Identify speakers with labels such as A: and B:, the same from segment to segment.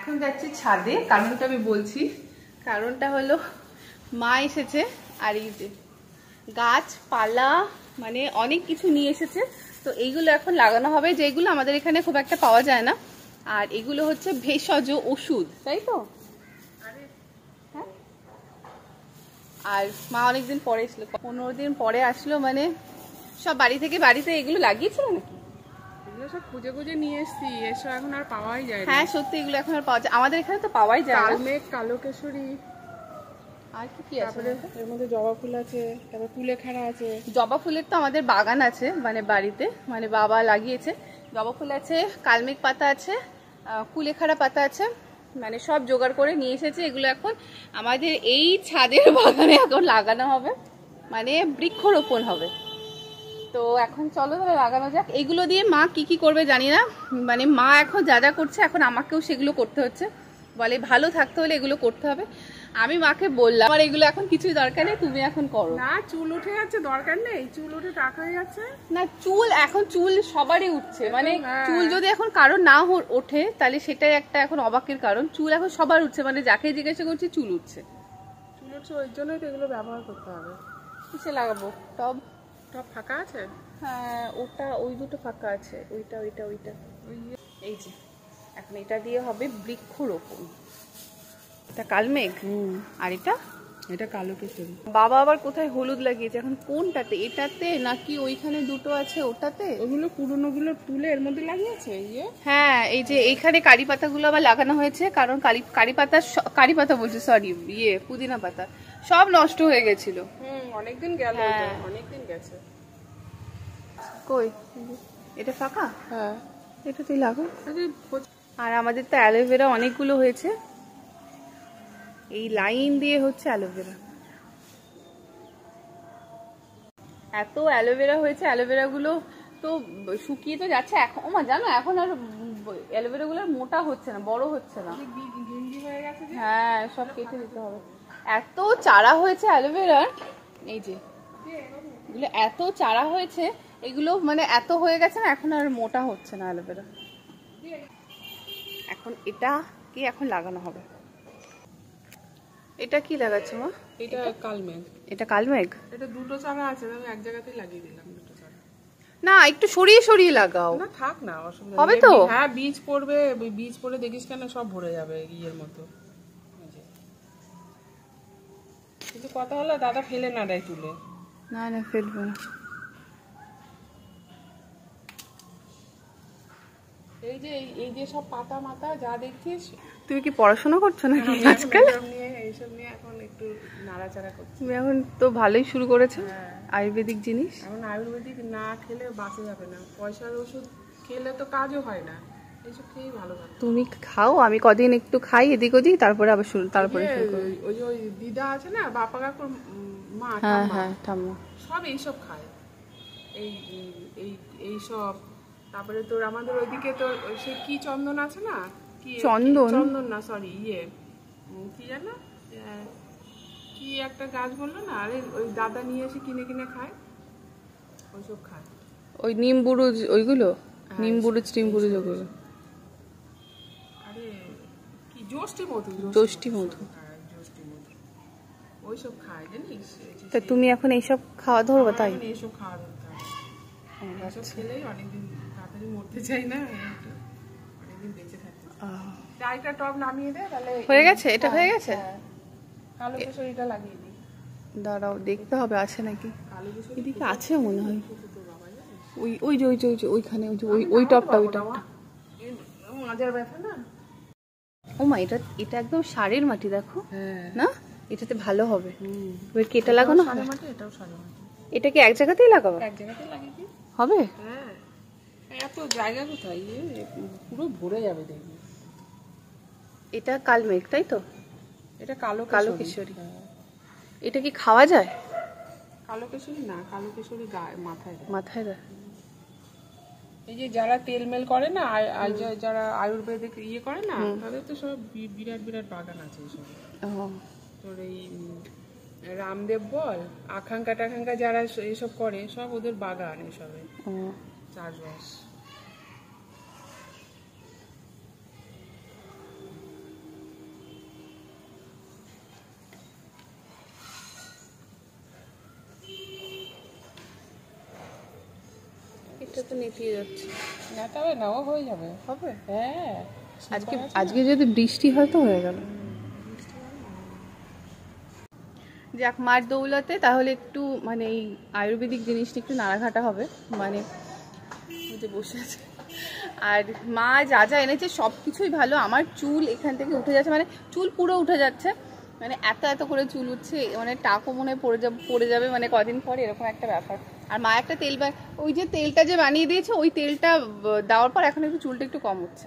A: এখন যাচ্ছি ছাদে, কারণটা আমি বলছি। কারণটা হলো মা এসেছে আর এই যে গাছপালা মানে অনেক কিছু নিয়ে এসেছে, তো এইগুলো এখন লাগানো হবে, যেগুলো আমাদের এখানে খুব একটা পাওয়া যায় না। আর এগুলো হচ্ছে ভেষজ ওষুধ, তাই তো? হ্যাঁ। আর মা অনেকদিন পরে এসলো, 15 দিন পরে আসলো, মানে সব বাড়ি থেকে বাড়িতে এগুলো লাগিয়েছিল নাকি?
B: এগুলো সব খুঁজে খুঁজে নিয়ে এসছি, এসব এখন আর পাওয়াই যায় না।
A: হ্যাঁ সত্যি, এগুলো এখন আর পাওয়া যায়, আমাদের এখানে তো পাওয়াই যায় না।
B: কালমেঘ, কালোকেশরী,
A: আর কি আছে?
B: এর মধ্যে জবা ফুল আছে, তারপর কুলেখাড়া আছে।
A: জবা ফুলের তো আমাদের বাগান আছে, মানে বাড়িতে, মানে বাবা লাগিয়েছে। জবা ফুল আছে, কালমেঘ পাতা আছে, কুলেখাড়া পাতা আছে, মানে সব জোগাড় করে নিয়ে এসেছে। এগুলো এখন আমাদের এই ছাদের বাগানে এখন লাগানো হবে, মানে বৃক্ষরোপণ হবে। তো এখন চলো তাহলে লাগানো যাক। এগুলো দিয়ে মা কি কি করবে জানি না, মানে মা এখন যা যা করছে এখন আমাকেও সেগুলো করতে হচ্ছে। বলে ভালো থাকতে হলে এগুলো করতে হবে। আমি মাকে বললাম আমার এগুলো এখন কিছুই দরকার নেই, তুমি এখন করো।
B: না, চুল উঠে যাচ্ছে, দরকার নেই, চুল উঠে টাকা হয়ে যাচ্ছে
A: না, চুল এখন চুল সবারই উঠছে, মানে চুল যদি এখন কারো না ওঠে তাহলে সেটাই একটা এখন অবাকের কারণ। চুল এখন সবার উঠছে, মানে যাকে জিজ্ঞাসা করছি চুল উঠছে।
B: চুল উঠছে, ওই জন্যই তো এগুলো ব্যবহার করতে হবে।
A: কিসে লাগাবো? টব
B: টব ফাঁকা আছে?
A: হ্যাঁ, ওটা ওই দুটো ফাঁকা আছে, ওইটা ওইটা ওইটা। এই যে এখন এটা দিয়ে হবে বৃক্ষরোপণ। এটা কালমেঘ, আর এটা
B: কালোকেশরী।
A: বাবা আবার কোথায় হলুদ লাগিয়েছে, এখন কোনটাতে? এটাতে নাকি ওইখানে দুটো আছে ওটাতে?
B: ওগুলো পুরনো গুলো তুলে এর মধ্যে লাগিয়েছে।
A: হ্যাঁ, এই যে এইখানে কারি পাতাগুলো আবার লাগানো হয়েছে, কারণ কারি পাতা বলছে, সরি, পুদিনা পাতা সব নষ্ট হয়ে গেছিল।
B: অনেকদিন গেল, অনেকদিন গেছে।
A: কই এটা ফাঁকা?
B: হ্যাঁ,
A: এটা তুই লাগা। আর আমাদের তো অ্যালোভেরা অনেকগুলো হয়েছে, এই লাইন দিয়ে হচ্ছে অ্যালোভেরা। এত অ্যালোভেরা হয়েছে, অ্যালোভেরা গুলো তো শুকিয়ে তো যাচ্ছে। এখন ওমা জানো, এখন আর অ্যালোভেরা গুলো মোটা হচ্ছে না, বড় হচ্ছে না। হ্যাঁ, সব কেটে দিতে হবে। এত চারা হয়েছে অ্যালোভেরার, এই যে এগুলো এত চারা হয়েছে, এগুলো মানে এত হয়ে গেছে না, এখন আর মোটা হচ্ছে না অ্যালোভেরা। এখন এটা কি এখন লাগানো হবে? এটা কি লাগাচ্ছো মা?
B: এটা কালমেঘ।
A: এটা কালমেঘ?
B: এটা দুটো চারা আছে, আমি এক জায়গাতেই লাগিয়ে দিলাম দুটো চারা।
A: না, একটু সরিয়ে সরিয়ে লাগাও।
B: না থাক না, অসুবিধা
A: হবে তো?
B: হ্যাঁ, বীজ পড়বে, বীজ পড়ে দেখিস কেন সব ভরে যাবে ইয়ের মতো। কিন্তু কথা হলো দাদা ফেলে না দেয় তুলে।
A: না না, ফেলবো না।
B: এই যে সব পাতা মাতা যা দেখছিস।
A: তুমি কি পড়াশোনা করছো নাকি আজকাল?
B: এইসব নিয়ে এখন একটু নাড়াচাড়া করছি।
A: তুমি এখন তো ভালোই শুরু করেছো আয়ুর্বেদিক জিনিস।
B: এখন আয়ুর্বেদিক না খেলে বাঁচা যাবে না, পয়সার ওষুধ খেলে তো কাজও হয় না, এইসব খেয়েই ভালো থাকে।
A: তুমি খাও, আমি কদিন একটু খাই এদিক ওদিক, তারপরে আবার শুরু
B: ওই দিদা আছে না, বাপা কাকুর মা,
A: হ্যাঁ ঠাম্মা,
B: সব এইসব খায়, এইসব। তারপরে তোর আমাদের ওইদিকে তোর সে কি চন্দন আছে না, কি চন্দন না, সরি, কি জানো কি একটা গাছ বললো না, আরে ওই দাদা নিয়ে এসে কিনে কিনে খায়, ওইসব খায়।
A: ওই নিম বুরুজ, ওইগুলো নিম বুরুজ টিম বুরুজ, ওগুলো।
B: আরে কি যষ্টি মধু,
A: যষ্টি মধু,
B: ওইসব খায় জানিস।
A: তা তুমি এখন এইসব খাওয়া ধরবো? তাই
B: এইসব খাওয়া ধরতে হবে, এইসব খেলেই অনেকদিন তাড়াতাড়ি মরতে চাই না, অনেকদিন বেঁচে থাকতে। চারটা টব নামিয়ে দে, তাহলে
A: হয়ে গেছে। এটা হয়ে গেছে,
B: কালোকেশরীটা লাগিয়ে দিই।
A: দাঁড়াও দেখতে হবে আছে নাকি, এদিকে আছে মনে হয়। ওই যে ওইখানে ওই টপটা, ওই টপটা
B: মাজার ব্যথা না।
A: ও মা, এটা একদম সারের মাটি, দেখো না, এটাতে ভালো হবে। এবার কেটে লাগানো হবে।
B: এটাও সারের মাটি।
A: এটা কি এক জায়গাতেই লাগাবো?
B: এক জায়গাতেই লাগিয়ে দিই,
A: হবে।
B: হ্যাঁ, এত জায়গা কোথায়, পুরো ভরে যাবে দেখবি।
A: এটা কালমেঘ, তাই তো?
B: এটা
A: কালোকেশরী। এটা কি খাওয়া যায়?
B: কালোকেশরী না, কালোকেশরী গায়ে
A: মাথায় দেয়।
B: এই যে যারা তেলমেল করে না, যারা আয়ুর্বেদিক করে না, তাদের তো সব বিরাট বিরাট বাগান আছে এইসব। তোর এই রামদেব বল, আকাঙ্ক্ষা যারা এইসব করে, সব ওদের বাগান এসবে চাষবাস।
A: তো নেতিয়ে যাচ্ছে।
B: নেতাবে না, ও হয়ে যাবে।
A: হবে?
B: হ্যাঁ,
A: আজকে যদি বৃষ্টি হয় তো হয়ে গেল। যাক, মার দৌলতে তাহলে একটু মানে এই আয়ুর্বেদিক জিনিসটা একটু নাড়াঘাটা হবে, মানে যে বসে আছে। আর মা যা যা এনেছে সব কিছুই ভালো। আমার চুল এখান থেকে উঠে যাচ্ছে, মানে চুল পুরো উঠে যাচ্ছে, মানে এত এত করে চুল উঠছে, মানে টাকও মনে হয় পড়ে যাবে মানে কদিন পরে, এরকম একটা ব্যাপার। আর মা একটা তেল ওই যে তেলটা যে বানিয়ে দিয়েছে, ওই তেলটা দেওয়ার পর এখন একটু চুলটা একটু কম উঠছে।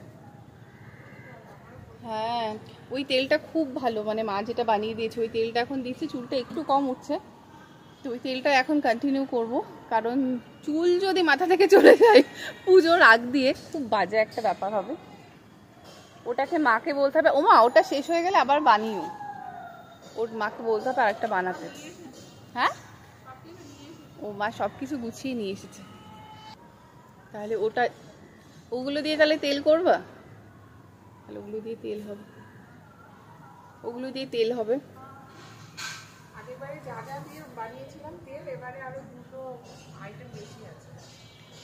A: হ্যাঁ, ওই তেলটা খুব ভালো, মানে মা যেটা বানিয়ে দিয়েছে ওই তেলটা এখন দিচ্ছে, চুলটা একটু কম উঠছে। তো ওই তেলটা এখন কন্টিনিউ করব, কারণ চুল যদি মাথা থেকে চলে যায় পুজোর আগ দিয়ে খুব বাজে একটা ব্যাপার হবে। ওটাকে মাকে বলতে হবে, ও মা ওটা শেষ হয়ে গেলে আবার বানিও, ওর মাকে বলতে হবে আরেকটা বানাতে। হ্যাঁ, ও মা সব কিছু গুছিয়ে নিয়ে এসেছে। তাহলে ওগুলো দিয়ে তাহলে তেল করবা? তাহলে ওগুলো দিয়ে তেল হবে, ওগুলো দিয়ে তেল হবে।
B: আগেরবারে যা যা দিয়ে বানিয়েছিলাম তেল, এবারে আরো 2টো আইটেম বেশি আছে।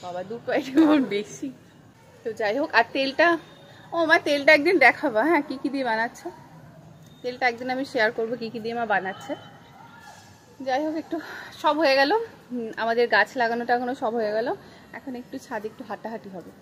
A: বাবা, 2টো আইটেম বেশি। তো যাই হোক, আর তেলটা, ও মা তেলটা একদিন দেখাবা, হ্যাঁ কি কি দিয়ে বানাচ্ছে তেলটা, একদিন আমি শেয়ার করবো কি কি দিয়ে মা বানাচ্ছে। যাই হোক, একটু সব হয়ে গেল, আমাদের গাছ লাগানোটা এখনো সব হয়ে গেল, এখন একটু ছাদে একটু হাঁটাহাঁটি হবে।